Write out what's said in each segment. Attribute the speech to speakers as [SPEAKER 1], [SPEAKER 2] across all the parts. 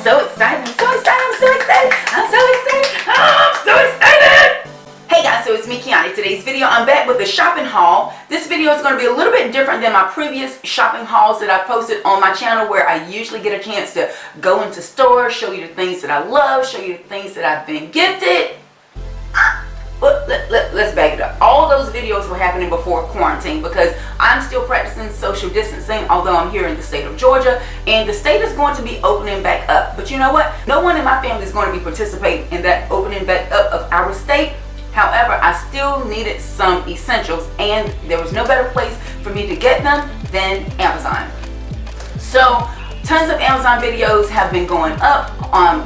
[SPEAKER 1] so excited. I'm so excited. I'm so excited. I'm so excited. Oh, I'm so excited. Hey guys, so it's me, Kiani. Today's video, I'm back with a shopping haul. This video is going to be a little bit different than my previous shopping hauls that I posted on my channel, where I usually get a chance to go into stores, show you the things that I love, show you the things that I've been gifted. But let's back it up. All those videos were happening before quarantine because I'm still practicing social distancing, although I'm here in the state of Georgia, and the state is going to be opening back up. But you know what? No one in my family is going to be participating in that opening back up of our state. However, I still needed some essentials, and there was no better place for me to get them than Amazon. So tons of Amazon videos have been going up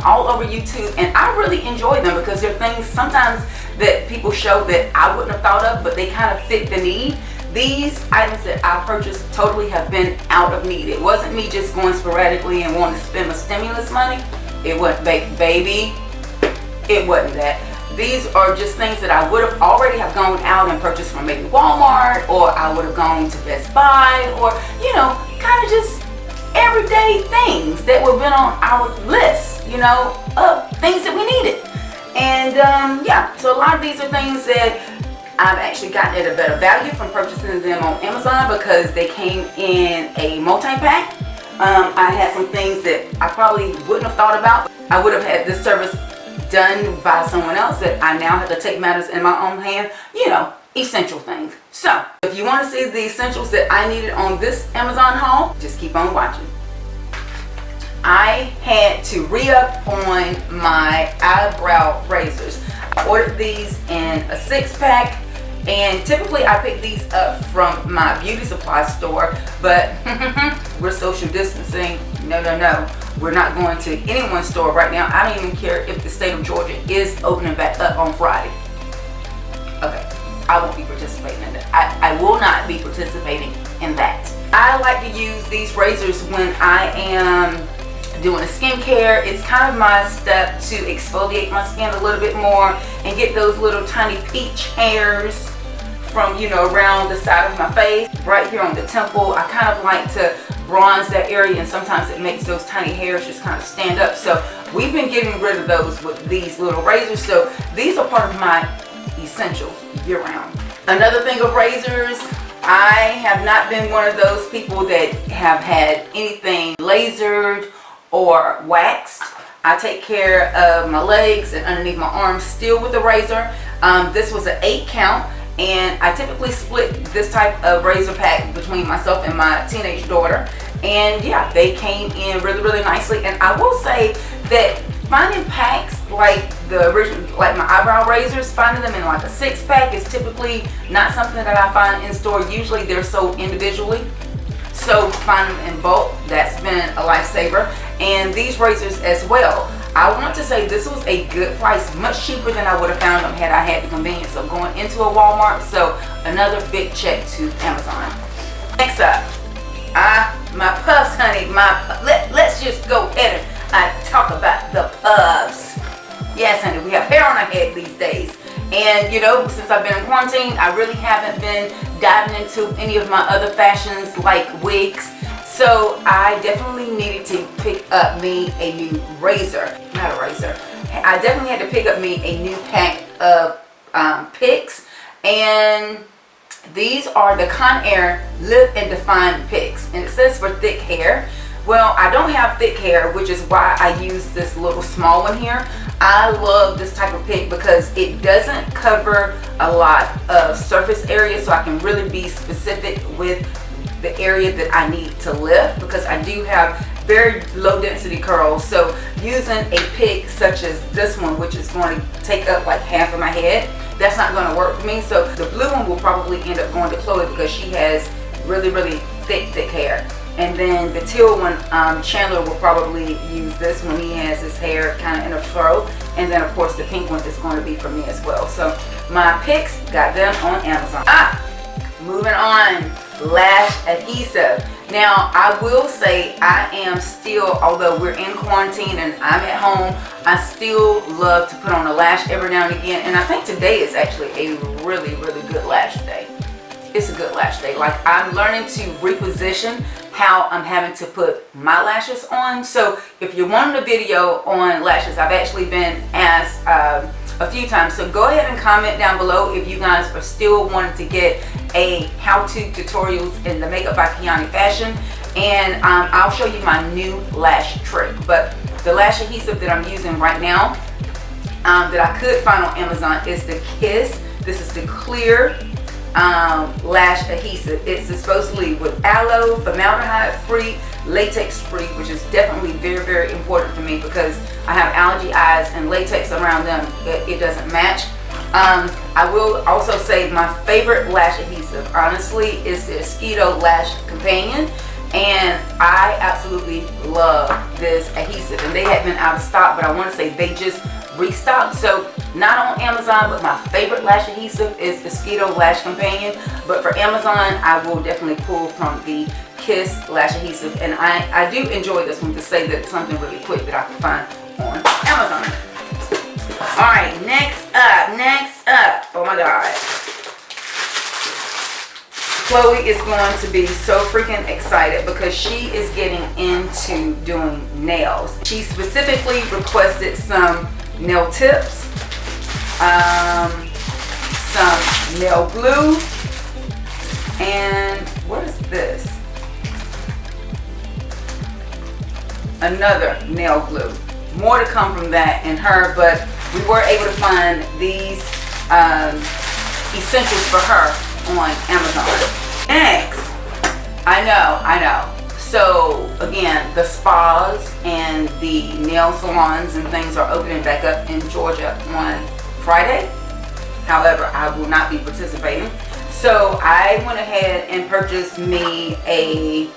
[SPEAKER 1] all over YouTube, and I really enjoy them because they're things sometimes that people show that I wouldn't have thought of, but they kind of fit the need. These items that I purchased totally have been out of need. It wasn't me just going sporadically and wanting to spend my stimulus money. It wasn't, baby, it wasn't that. These are just things that I would have already have gone out and purchased from maybe Walmart, or I would have gone to Best Buy, or, you know, kind of just everyday things that would have been on our list, you know, of things that we needed. And yeah, so a lot of these are things that I've actually gotten at a better value from purchasing them on Amazon because they came in a multi-pack. I had some things that I probably wouldn't have thought about. I would have had this service done by someone else that I now have to take matters in my own hand, you know, essential things. So if you want to see the essentials that I needed on this Amazon haul, just keep on watching. I had to re-up on my eyebrow razors. I ordered these in a 6-pack, and typically I pick these up from my beauty supply store, but we're social distancing. No. We're not going to anyone's store right now. I don't even care if the state of Georgia is opening back up on Friday. Okay, I won't be participating in that. I will not be participating in that. I like to use these razors when I am doing a skincare. It's kind of my step to exfoliate my skin a little bit more and get those little tiny peach hairs from, you know, around the side of my face, right here on the temple. I kind of like to bronze that area, and sometimes it makes those tiny hairs just kind of stand up. So we've been getting rid of those with these little razors. So these are part of my essentials year round. Another thing of razors, I have not been one of those people that have had anything lasered or waxed. I take care of my legs and underneath my arms still with a razor. This was an 8 count, and I typically split this type of razor pack between myself and my teenage daughter. And yeah, they came in really nicely. And I will say that finding packs like the original, like my eyebrow razors, finding them in like a 6-pack is typically not something that I find in store. Usually they're sold individually. So finding them in bulk, that's been a lifesaver. And these razors as well, I want to say this was a good price, much cheaper than I would have found them had I had the convenience of going into a Walmart. So another big check to Amazon. Next up, my puffs, honey. Let's just go ahead and talk about the puffs. Yes, honey, we have hair on our head these days. And you know, since I've been in quarantine, I really haven't been diving into any of my other fashions like wigs. So I definitely needed to pick up me a new razor. Not a razor. I definitely had to pick up me a new pack of picks. And these are the Conair Lift and Define picks. And it says for thick hair. Well, I don't have thick hair, which is why I use this little small one here. I love this type of pick because it doesn't cover a lot of surface area, so I can really be specific with the area that I need to lift, because I do have very low density curls. So using a pick such as this one, which is going to take up like half of my head, that's not going to work for me. So the blue one will probably end up going to Chloe because she has really thick hair. And then the teal one, Chandler will probably use this when he has his hair kind of in a fro. And then of course the pink one is going to be for me as well. So my picks, got them on Amazon. Moving on, lash adhesive. Now I will say I am still, although we're in quarantine and I'm at home, I still love to put on a lash every now and again. And I think today is actually a really good lash day. It's a good lash day. Like, I'm learning to reposition how I'm having to put my lashes on. So if you're wanting a video on lashes, I've actually been asked a few times, so go ahead and comment down below if you guys are still wanting to get a how-to tutorials in the Makeup by Kiani fashion, and I'll show you my new lash trick. But the lash adhesive that I'm using right now that I could find on Amazon is the Kiss. This is the clear lash adhesive. It's supposedly with aloe, formaldehyde free, latex free, which is definitely very, very important for me because I have allergy eyes and latex around them, it doesn't match. I will also say my favorite lash adhesive honestly is the Mosquito Lash Companion, and I absolutely love this adhesive, and they had been out of stock, but I want to say they just restocked. So not on Amazon, but my favorite lash adhesive is the Mosquito Lash Companion, but for Amazon I will definitely pull from the Kiss lash adhesive, and I do enjoy this one, to say that it's something really quick that I can find on Amazon. Alright, next up, oh my god, Chloe is going to be so freaking excited because she is getting into doing nails. She specifically requested some nail tips, some nail glue, and what is this? Another nail glue. More to come from that and her, but we were able to find these essentials for her on Amazon. Next, I know. So again, the spas and the nail salons and things are opening back up in Georgia on Friday. However, I will not be participating. So I went ahead and purchased me a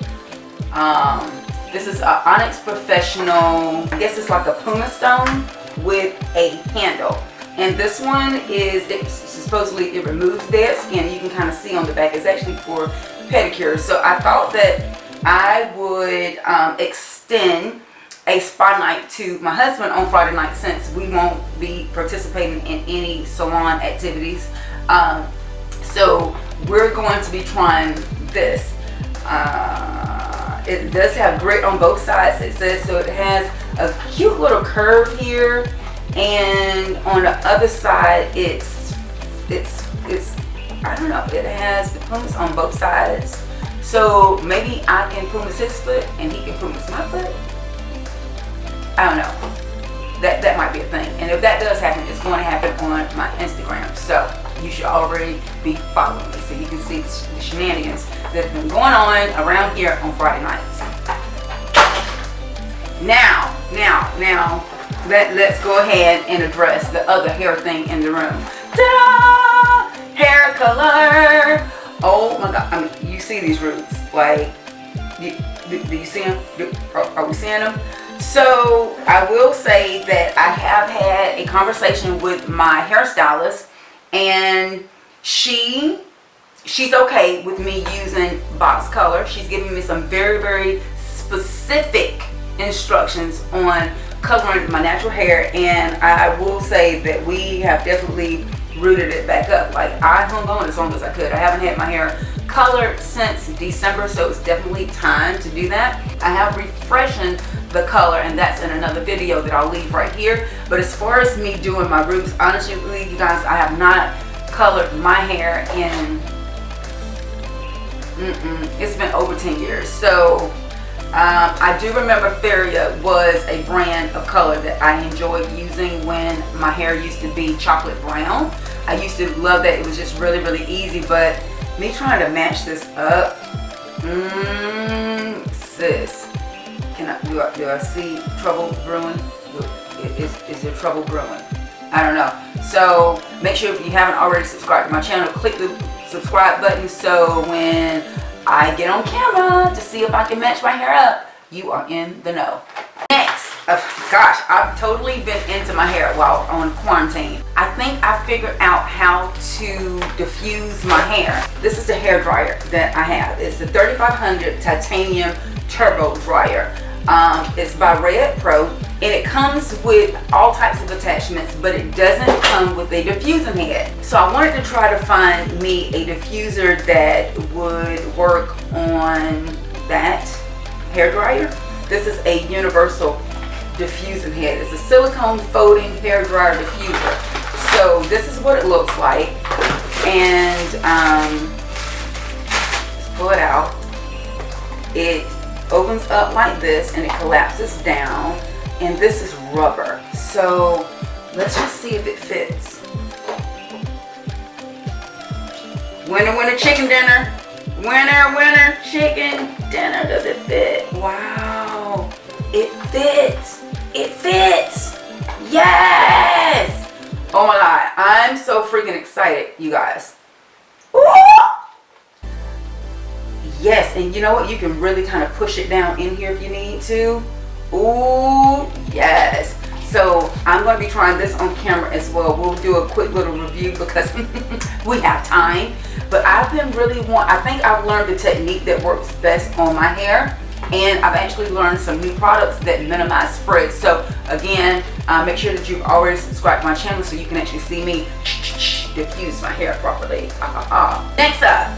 [SPEAKER 1] this is an Onyx Professional, I guess it's like a Puma stone with a handle. And this one is, supposedly it removes dead skin. You can kind of see on the back, it's actually for pedicure. So I thought that I would extend a spa night to my husband on Friday night, since we won't be participating in any salon activities. So we're going to be trying this. It does have grit on both sides, it says, so it has a cute little curve here, and on the other side it's I don't know, it has the pumice on both sides. So maybe I can pumice his foot and he can pumice my foot. I don't know. That might be a thing. And if that does happen, it's going to happen on my Instagram. So you should already be following me so you can see the shenanigans that have been going on around here on Friday nights. Now, let's go ahead and address the other hair thing in the room. Ta-da! Hair color. Oh my god, I mean, you see these roots, like, do you see them? Are we seeing them? So I will say that I have had a conversation with my hairstylist, and she's okay with me using box color. She's giving me some very, very specific instructions on coloring my natural hair, and I will say that we have definitely rooted it back up. Like, I hung on as long as I could. I haven't had my hair colored since December, so it's definitely time to do that. I have refreshing the color, and that's in another video that I'll leave right here. But as far as me doing my roots, honestly, you guys, I have not colored my hair in it's been over 10 years. So I do remember Feria was a brand of color that I enjoyed using when my hair used to be chocolate brown. I used to love that. It was just really, really easy. But me trying to match this up, sis, do I see trouble brewing? Is there trouble brewing? I don't know. So make sure, if you haven't already subscribed to my channel, click the subscribe button, so when I get on camera to see if I can match my hair up, you are in the know. Next, gosh, I've totally been into my hair while on quarantine. I think I figured out how to diffuse my hair. This is the hair dryer that I have. It's the 3500 titanium turbo dryer. It's by Red Pro, and it comes with all types of attachments, but it doesn't come with a diffusing head. So I wanted to try to find me a diffuser that would work on that hair dryer. This is a universal diffusing head. It's a silicone folding hair dryer diffuser. So this is what it looks like, and let's pull it out. It opens up like this and it collapses down, and this is rubber. So let's just see if it fits. Winner, winner, chicken dinner. Winner, winner, chicken dinner. Does it fit? Wow. It fits. It fits. Yes. Oh my God. I'm so freaking excited, you guys. Ooh. Yes, and you know what? You can really kind of push it down in here if you need to. Ooh, yes. So I'm going to be trying this on camera as well. We'll do a quick little review because we have time. But I've been really I think I've learned the technique that works best on my hair. And I've actually learned some new products that minimize spread. So again, make sure that you've already subscribed to my channel so you can actually see me diffuse my hair properly. Next up.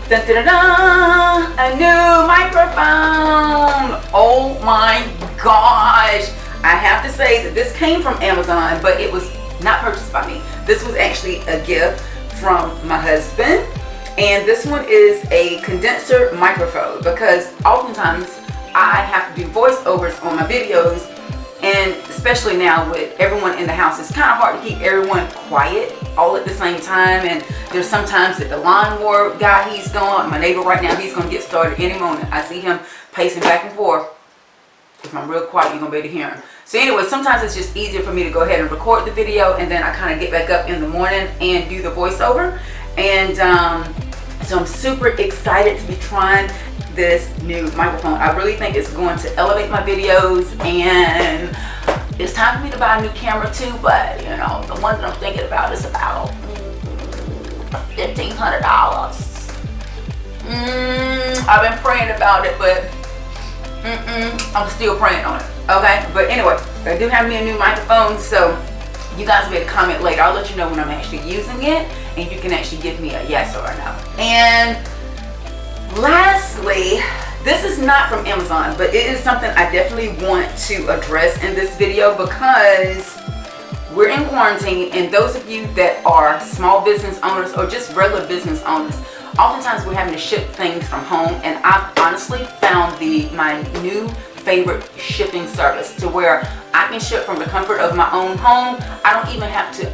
[SPEAKER 1] Dun, dun, dun, dun, a new microphone. Oh my gosh. I have to say that this came from Amazon, but it was not purchased by me. This was actually a gift from my husband. And this one is a condenser microphone because oftentimes I have to do voiceovers on my videos, and especially now with everyone in the house, it's kind of hard to keep everyone quiet all at the same time. And there's sometimes that the lawnmower guy, he's gone. My neighbor right now, he's going to get started any moment. I see him pacing back and forth. If I'm real quiet, you're going to be able to hear him. So anyway, sometimes it's just easier for me to go ahead and record the video, and then I kind of get back up in the morning and do the voiceover. And so I'm super excited to be trying this new microphone. I really think it's going to elevate my videos, and it's time for me to buy a new camera too, but you know, the one that I'm thinking about is about $1,500. I've been praying about it, but I'm still praying on it. Okay, but anyway, I do have me a new microphone, so you guys will be able to comment later. I'll let you know when I'm actually using it, and you can actually give me a yes or a no. And lastly, this is not from Amazon, but it is something I definitely want to address in this video because we're in quarantine, and those of you that are small business owners or just regular business owners, oftentimes we're having to ship things from home, and I've honestly found my new favorite shipping service to where I can ship from the comfort of my own home. I don't have to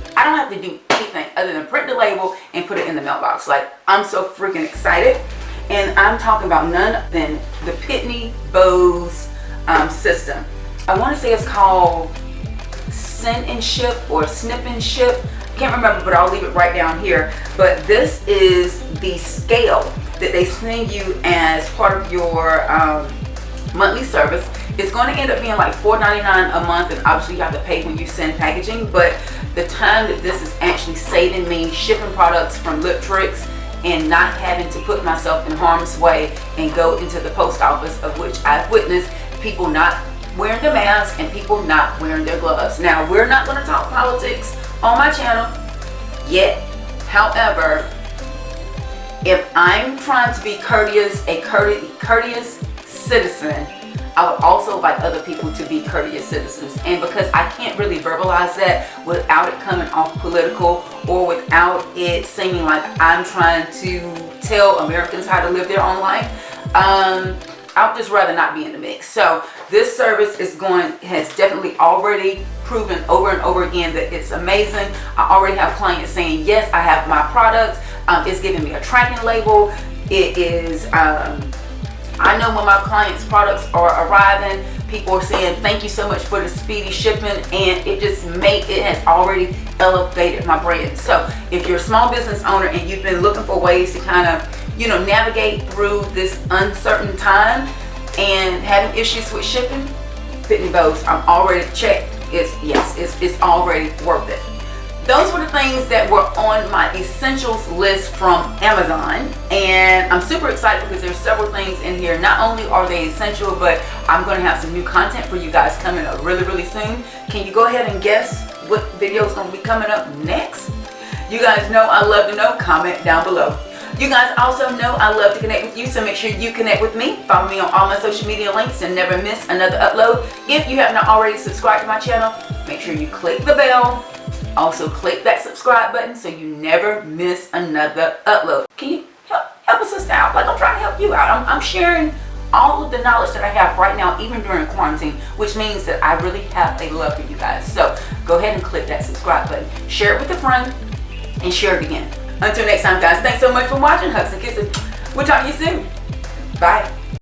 [SPEAKER 1] do anything other than print the label and put it in the mailbox. Like, I'm so freaking excited. And I'm talking about none other than the Pitney Bowes system. I want to say it's called Send and Ship or Snip and Ship. I can't remember, but I'll leave it right down here. But this is the scale that they send you as part of your monthly service. It's going to end up being like $4.99 a month, and obviously you have to pay when you send packaging. But the time that this is actually saving me shipping products from Lip Tricks and not having to put myself in harm's way and go into the post office, of which I've witnessed people not wearing their masks and people not wearing their gloves. Now, we're not going to talk politics on my channel yet. However, if I'm trying to be courteous, a courteous citizen, I would also like other people to be courteous citizens. And because I can't really verbalize that without it coming off political or without it seeming like I'm trying to tell Americans how to live their own life, I would just rather not be in the mix. So this service has definitely already proven over and over again that it's amazing. I already have clients saying, yes, I have my products. It's giving me a tracking label. It is, I know when my clients' products are arriving, people are saying thank you so much for the speedy shipping, and it has already elevated my brand. So if you're a small business owner and you've been looking for ways to kind of, navigate through this uncertain time and having issues with shipping, Pitney Bowes, I'm already checked. It's already worth it. Those were the things that were on my essentials list from Amazon, and I'm super excited because there's several things in here. Not only are they essential, but I'm going to have some new content for you guys coming up really, really soon. Can you go ahead and guess what video is going to be coming up next? You guys know I love to know. Comment down below. You guys also know I love to connect with you, so make sure you connect with me. Follow me on all my social media links and never miss another upload. If you have not already subscribed to my channel, make sure you click the bell. Also click that subscribe button so you never miss another upload. Can you help a sister out? Like, I'm trying to help you out. I'm sharing all of the knowledge that I have right now, even during quarantine, which means that I really have a love for you guys. So go ahead and click that subscribe button. Share it with a friend and share it again. Until next time, guys, thanks so much for watching. Hugs and kisses. We'll talk to you soon. Bye.